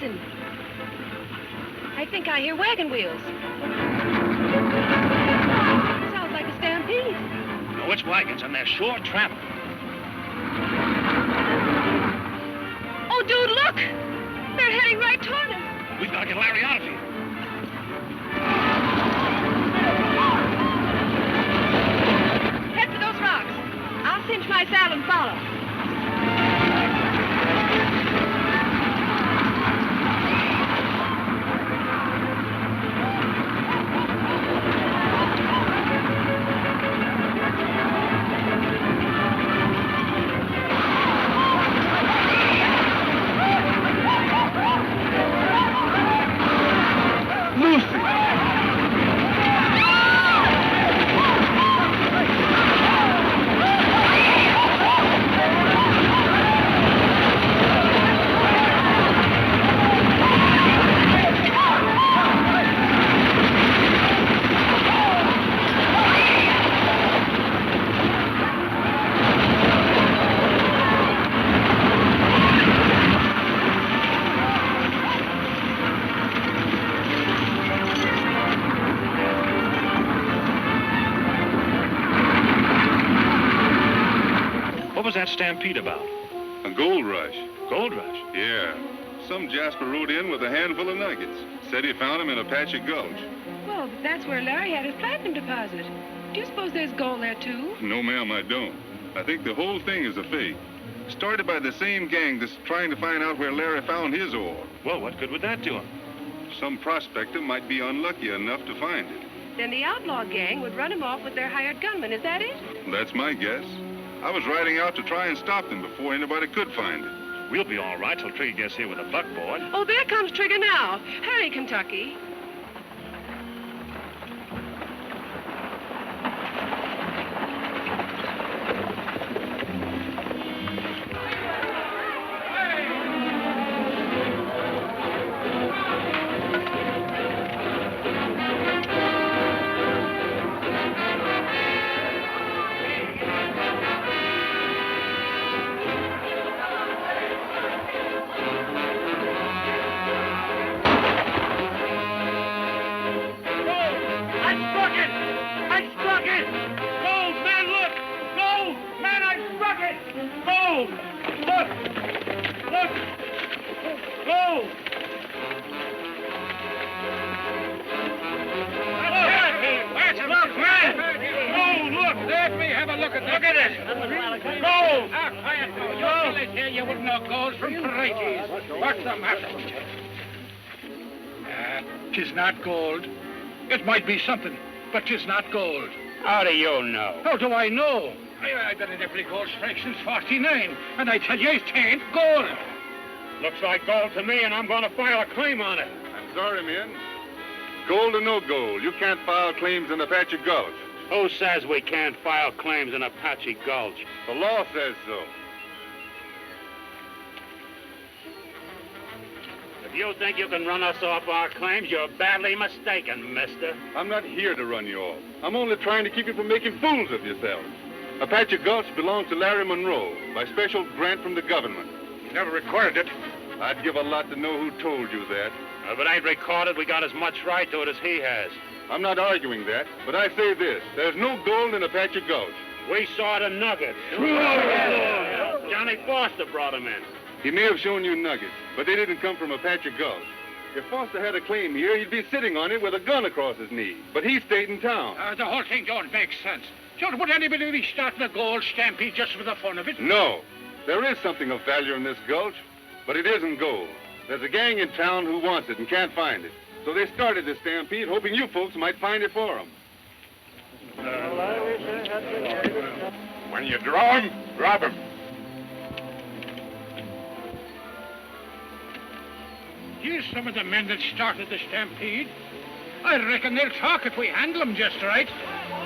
Listen. I think I hear wagon wheels. Sounds like a stampede. No, it's wagons, and they're sure traveling. Oh, dude, look! They're heading right toward us. We've got to get Larry out of here. Head for those rocks. I'll cinch my saddle and follow. What was that stampede about? A gold rush. Gold rush? Yeah. Some Jasper rode in with a handful of nuggets. Said he found them in Apache Gulch. Well, but that's where Larry had his platinum deposit. Do you suppose there's gold there, too? No, ma'am, I don't. I think the whole thing is a fake. Started by the same gang that's trying to find out where Larry found his ore. Well, what good would that do him? Some prospector might be unlucky enough to find it. Then the outlaw gang would run him off with their hired gunman. Is that it? That's my guess. I was riding out to try and stop them before anybody could find it. We'll be all right till Trigger gets here with a buckboard. Oh, there comes Trigger now. Hurry, Kentucky. Tis not gold. It might be something, but tis not gold. How do you know? How do I know? I've been in every gold strike since '49, and I tell you, it ain't gold. Looks like gold to me, and I'm going to file a claim on it. I'm sorry, men. Gold or no gold, you can't file claims in Apache Gulch. Who says we can't file claims in Apache Gulch? The law says so. If you think you can run us off our claims, you're badly mistaken, mister. I'm not here to run you off. I'm only trying to keep you from making fools of yourselves. Apache Gulch belongs to Larry Monroe by special grant from the government. He never recorded it. I'd give a lot to know who told you that. If it ain't recorded, we got as much right to it as he has. I'm not arguing that, but I say this. There's no gold in Apache Gulch. We saw the nuggets. Johnny Foster brought them in. He may have shown you nuggets, but they didn't come from Apache Gulch. If Foster had a claim here, he'd be sitting on it with a gun across his knee. But he stayed in town. The whole thing don't make sense. Sure, would anybody be starting a gold stampede just for the fun of it? No. There is something of value in this gulch, but it isn't gold. There's a gang in town who wants it and can't find it. So they started this stampede, hoping you folks might find it for them. When you draw him, drop him. Here's some of the men that started the stampede. I reckon they'll talk if we handle them just right.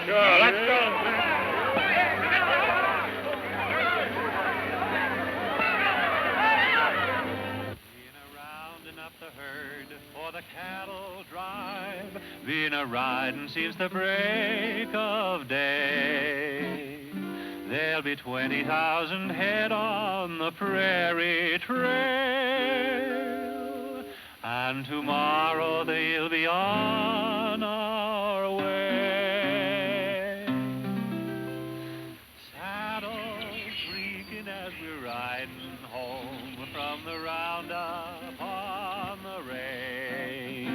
Sure, let's go. For the cattle drive, been a riding since the break of day. There'll be 20,000 head on the prairie trail. and tomorrow they'll be on our way. Saddles creaking as we're riding home from the roundup on the range.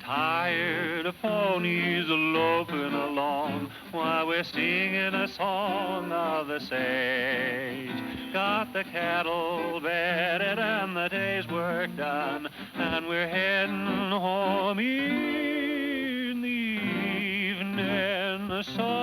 Tired ponies loping along while we're singing a song of the sage. Got the cattle bedded and the day's work done, and we're heading home in the evening sun.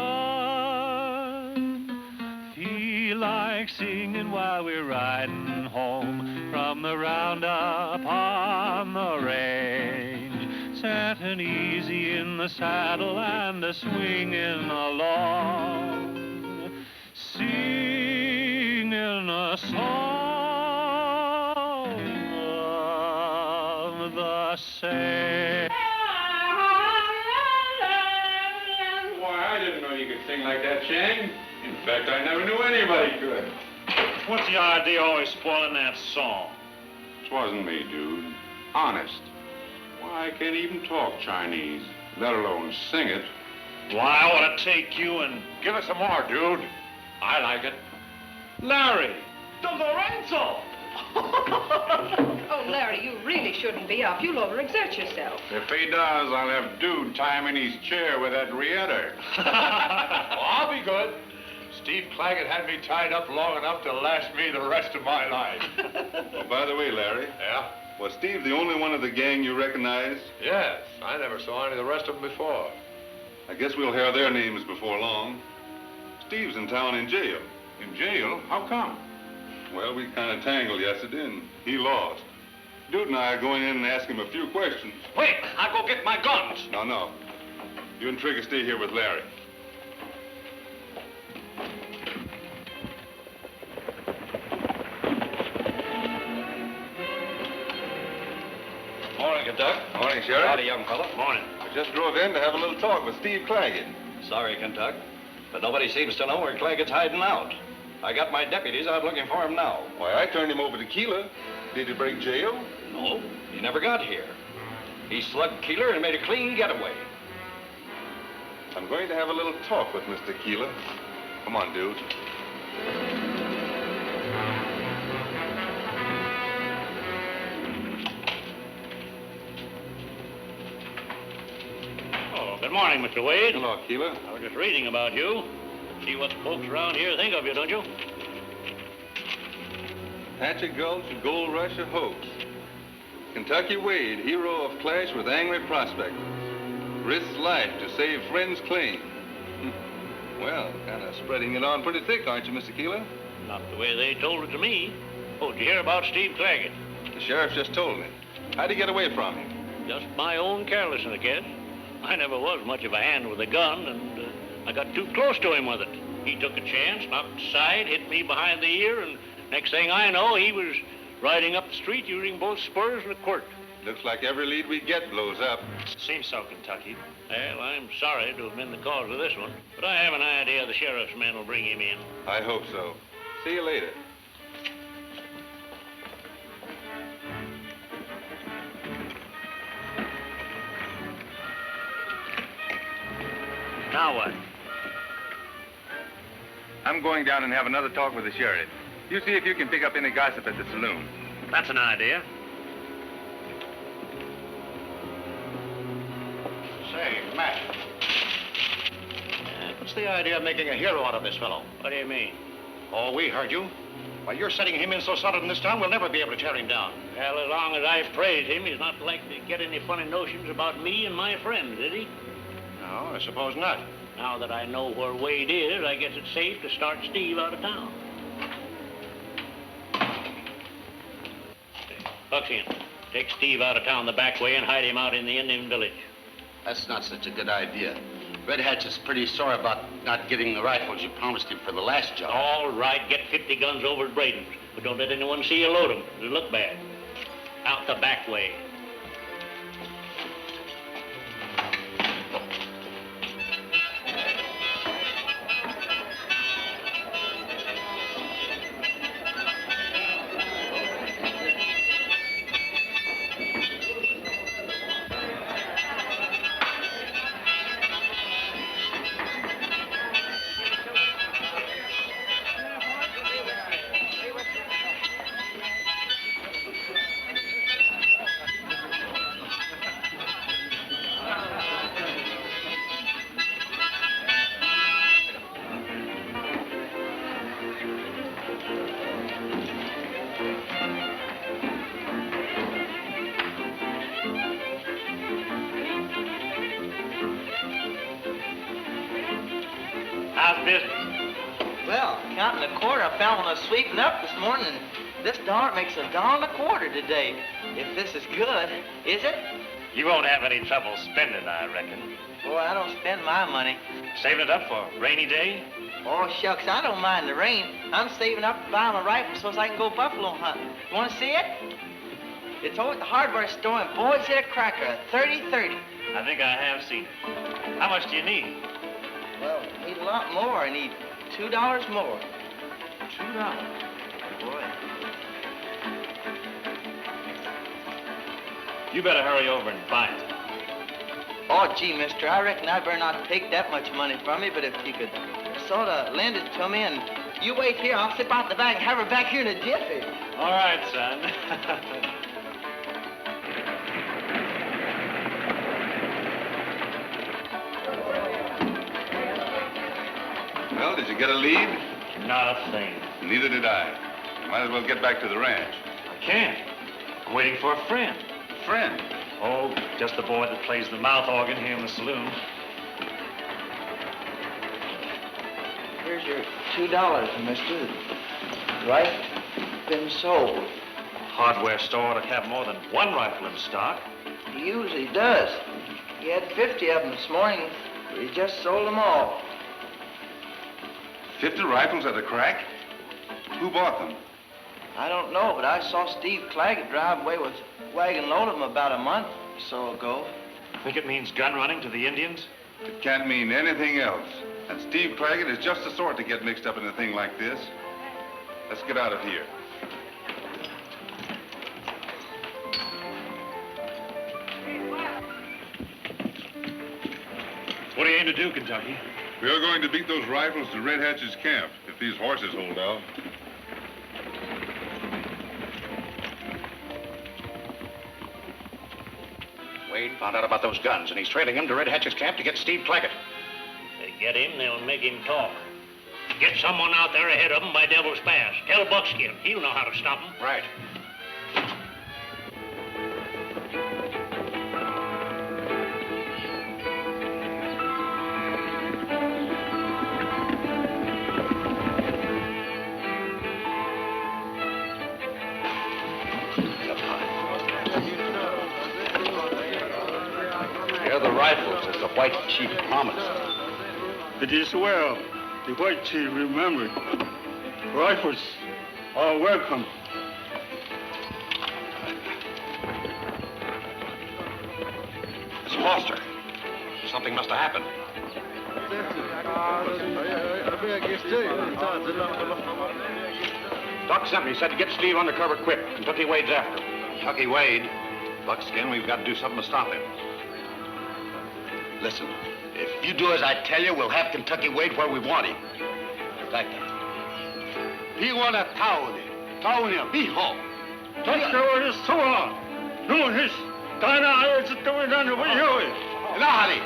Feel like singing while we're riding home from the roundup on the range. Setting easy in the saddle and swinging along, singing a song of the sage. Why, I didn't know you could sing like that, Chang. In fact, I never knew anybody could. What's the idea always spoiling that song? It wasn't me, dude. Honest. Why, I can't even talk Chinese, let alone sing it. Why, I ought to take you and... Give us some more, dude. I like it. Larry! Don Lorenzo! Oh, Larry, you really shouldn't be up. You'll overexert yourself. If he does, I'll have Dude tie him in his chair with that reader. I'll be good. Steve Claggett had me tied up long enough to last me the rest of my life. Oh, by the way, Larry. Yeah? Was Steve the only one of the gang you recognize? Yes. I never saw any of the rest of them before. I guess we'll hear their names before long. Steve's in town in jail. In jail? How come? Well, we kind of tangled yesterday, and he lost. Dude and I are going in and ask him a few questions. Wait, I'll go get my guns. No. You and Trigger stay here with Larry. Morning, Kentuck. Morning, Sheriff. Howdy, young fella. Morning. I just drove in to have a little talk with Steve Claggett. Sorry, Kentuck, but nobody seems to know where Claggett's hiding out. I got my deputies out looking for him now. Why, I turned him over to Keeler. Did he break jail? No, he never got here. He slugged Keeler and made a clean getaway. I'm going to have a little talk with Mr. Keeler. Come on, dude. Oh, good morning, Mr. Wade. Hello, Keeler. I was just reading about you. See what the folks around here think of you, don't you? Hatchet Gulch, Gold Rush, or hoax. Kentucky Wade, hero of clash with angry prospectors. Risks life to save friend's claim. Well, kind of spreading it on pretty thick, aren't you, Mr. Keeler? Not the way they told it to me. Oh, did you hear about Steve Claggett? The sheriff just told me. How'd he get away from him? Just my own carelessness, I guess. I never was much of a hand with a gun, and I got too close to him with it. He took a chance, knocked aside, hit me behind the ear, and next thing I know, he was riding up the street using both spurs and a quirt. Looks like every lead we get blows up. Seems so, Kentucky. Well, I'm sorry to have been the cause of this one, but I have an idea the sheriff's men will bring him in. I hope so. See you later. Now what? I'm going down and have another talk with the sheriff. You see if you can pick up any gossip at the saloon. That's an idea. Say, Matt. What's the idea of making a hero out of this fellow? What do you mean? Oh, we heard you. Why, you're setting him in so solid in this town, we'll never be able to tear him down. Well, as long as I praise him, he's not likely to get any funny notions about me and my friends, is he? No, I suppose not. Now that I know where Wade is, I guess it's safe to start Steve out of town. Buckskin, take Steve out of town the back way and hide him out in the Indian village. That's not such a good idea. Red Hatchet's pretty sore about not getting the rifles you promised him for the last job. All right, get 50 guns over at Braden's, but don't let anyone see you load them. It'll look bad. Out the back way. How's business? Well, counting a quarter, I found when I was sweeping up this morning, and this dollar makes $1.25 today. If this is good, is it? You won't have any trouble spending, I reckon. Boy, I don't spend my money. Saving it up for a rainy day? Oh, shucks, I don't mind the rain. I'm saving up to buy my rifle so as I can go buffalo hunting. You want to see it? It's over at the hardware store, and boys hit a cracker, a 30-30. I think I have seen it. How much do you need? Well, I need a lot more. I need $2 more. $2. Boy. You better hurry over and buy it. Oh, gee, mister, I reckon I better not take that much money from you, but if you could sort of lend it to me, and you wait here, I'll slip out the bag and have her back here in a jiffy. All right, son. Well, did you get a lead? Not a thing. Neither did I. Might as well get back to the ranch. I can't. I'm waiting for a friend. Friend? Oh, just the boy that plays the mouth organ here in the saloon. Here's your $2, mister. Right? Been sold. A hardware store ought to have more than one rifle in stock. He usually does. He had 50 of them this morning, but he just sold them all. 50 rifles at a crack? Who bought them? I don't know, but I saw Steve Claggett drive away with a wagon load of them about a month or so ago. Think it means gun running to the Indians? It can't mean anything else. And Steve Claggett is just the sort to get mixed up in a thing like this. Let's get out of here. What do you aim to do, Kentucky? We are going to beat those rifles to Red Hatchet's camp, if these horses hold out. Wade found out about those guns, and he's trailing them to Red Hatchet's camp to get Steve Claggett. They get him, they'll make him talk. Get someone out there ahead of him by Devil's Pass. Tell Buckskin. He'll know how to stop him. Right. They're the rifles, as the white chief promised. It is well. The white chief remembered. Rifles are welcome. It's Foster. Something must have happened. Doc sent me. He said to get Steve undercover quick. Kentucky Wade's after him. Kentucky Wade? Buckskin, we've got to do something to stop him. Listen, if you do as I tell you, we'll have Kentucky Wade where we want him. Like that. He want a town. Biho. Doctor is so on. No, his Dana is doing on the way. Lahari.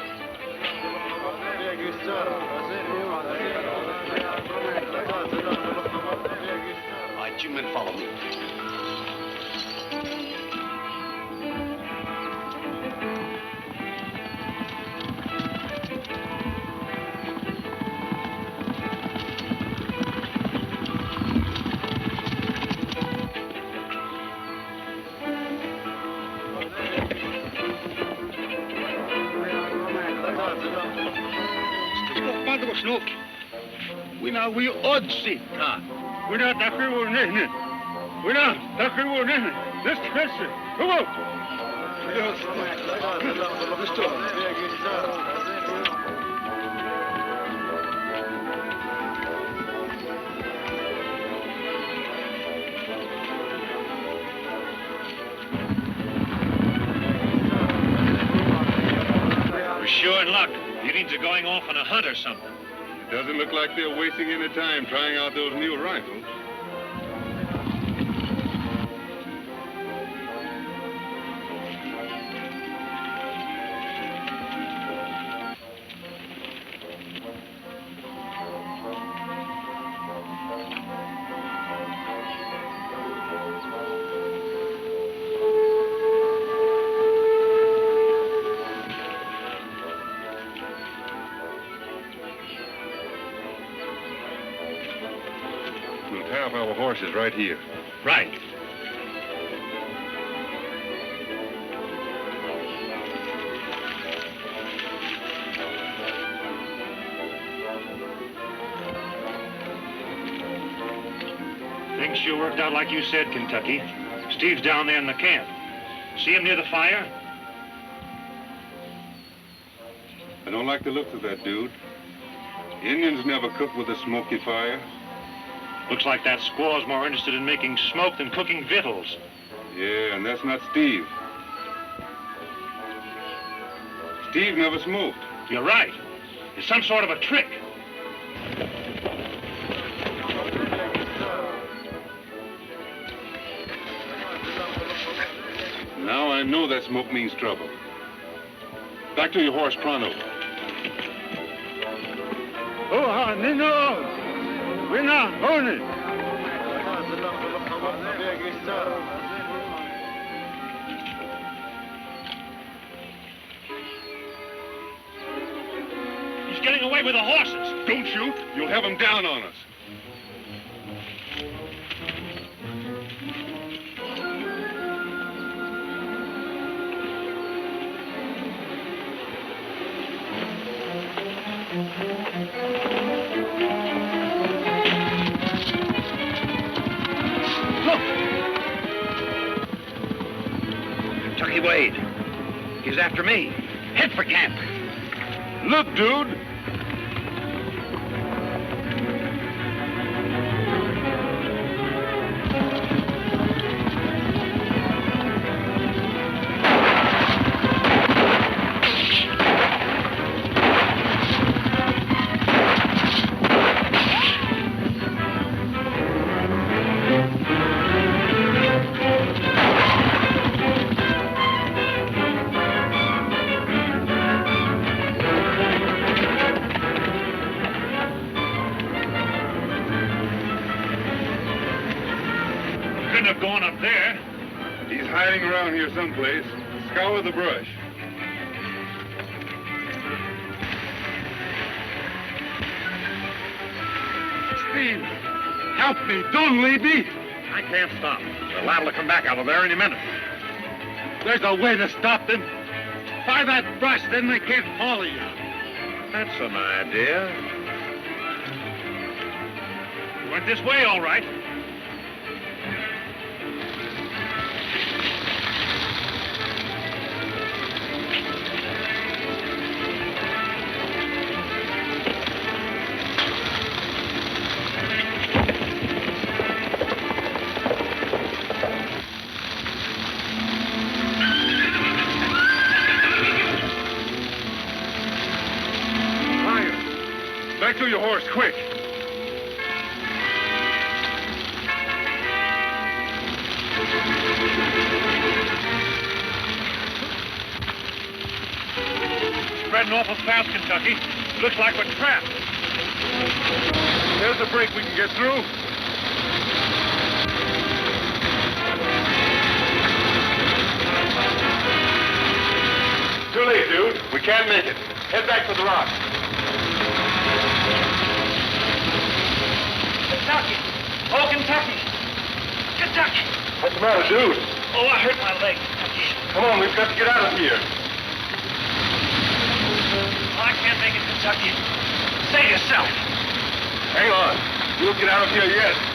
All right, you men follow me. We odd see. We're not that we were in it. We're not that we were in it. Let's press it. Come on. We're sure in luck. The Indians are going off on a hunt or something. Doesn't look like they're wasting any time trying out those new rifles. half our horses right here. Right. Things sure worked out like you said, Kentucky. Steve's down there in the camp. See him near the fire? I don't like the looks of that dude. Indians never cook with a smoky fire. Looks like that squaw's more interested in making smoke than cooking victuals. Yeah, and that's not Steve. Steve never smoked. You're right. It's some sort of a trick. Now I know that smoke means trouble. Back to your horse, pronto. Oh, Nino! We're not on it. He's getting away with the horses. Don't shoot. You'll have him down on us. Kentucky Wade. He's after me. Head for camp. Look, dude. Couldn't have gone up there. He's hiding around here someplace. Scour the brush. Steve, help me. Don't leave me. I can't stop. They're liable to come back out of there any minute. There's a way to stop them. Fire that brush, then they can't follow you. That's an idea. You went this way, all right. Back to your horse, quick. Spreading awful fast, Kentucky. Looks like we're trapped. There's a break we can get through. Too late, dude. We can't make it. Head back to the rock. Kentucky! Oh, Kentucky! Kentucky! What's the matter, dude? Oh, I hurt my leg, Kentucky. Come on, we've got to get out of here. Oh, I can't make it, Kentucky. Save yourself. Hang on. We'll get out of here yet.